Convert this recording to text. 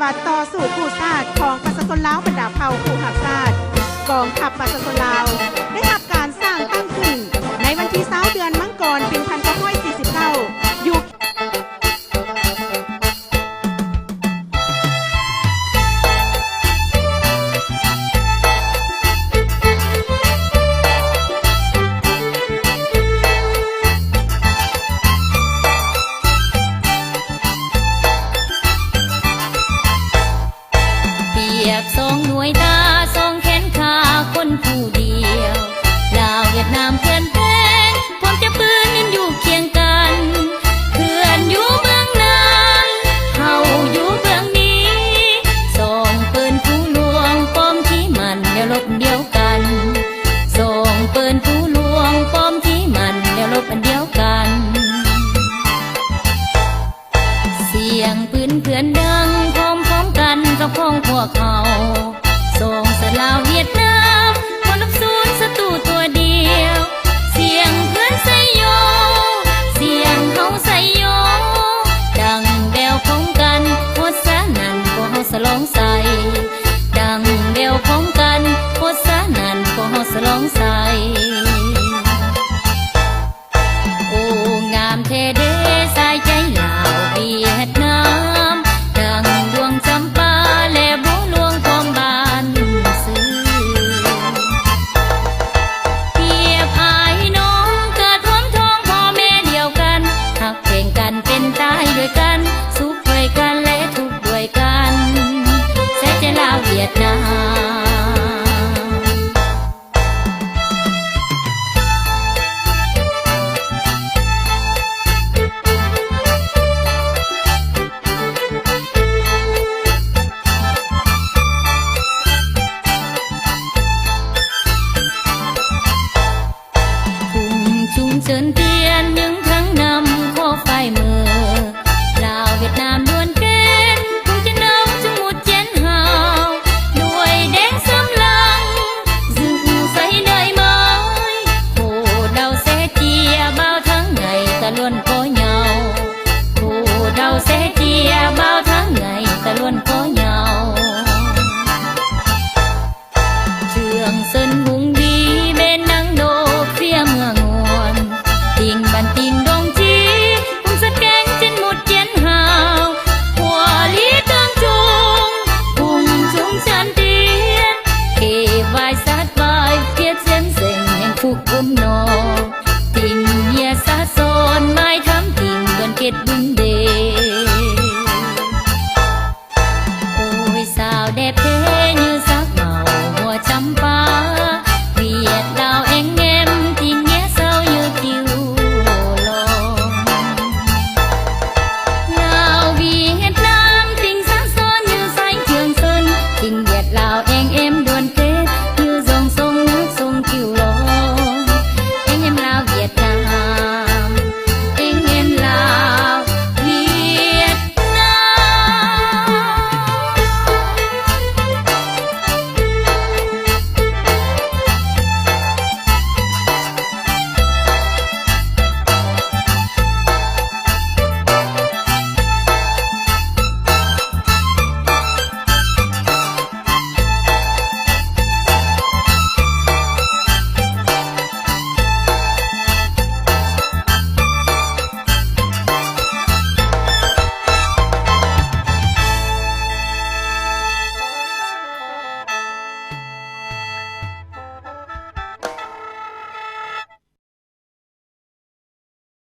วัดต่อสู่ผู้ชาติของประชาชนลาวบรรดาเผ่าผู้หักชาติกองทัพประชาชนลาวได้รับการสร้างตั้งขึ้นในวันที่20เดือนมังกรปี1949อยู่สองหน่วยตาสองแขนขาคนผู้เดียวลาวเวียดนามเพื่อนแพงความจะปืนนั้นอยู่เคียงกันเพื่อนอยู่เบื้องหน้าเฮาอยู่เบื้องนี้สองปืนผู้ลวงป้อมที่มันแนวรบเดียวกันสองปืนผู้ลวงป้อมที่มันแนวรบอันเดียวกันเสียงปืนเพื่อนดังพร้อมๆกันกับพ้องพวกเขาส่งสลาวเวียดนามคนนับศูนย์ศัตรูตัวเดียวเสียงเพื่อนใส่โยเสียงเขาใส่โยดังแววพร้อมกันโคตรสนั่นพวกเขาสลองใส่ดังแววพร้อมกันโคตรสนั่นพวกเขาสลองใส่โอ้งามเทเดสายใจลาวเวียดนามดังดวงจำปาและบัวหลวงของบ้านซื้อเปรียบอายน้องเกิดพร้อมท้องพ่อแม่เดียวกันหักเพลงกันเป็นตายด้วยกันสุขด้วยกันและทุกข์ด้วยกันแสนจะลาวเวียดนาม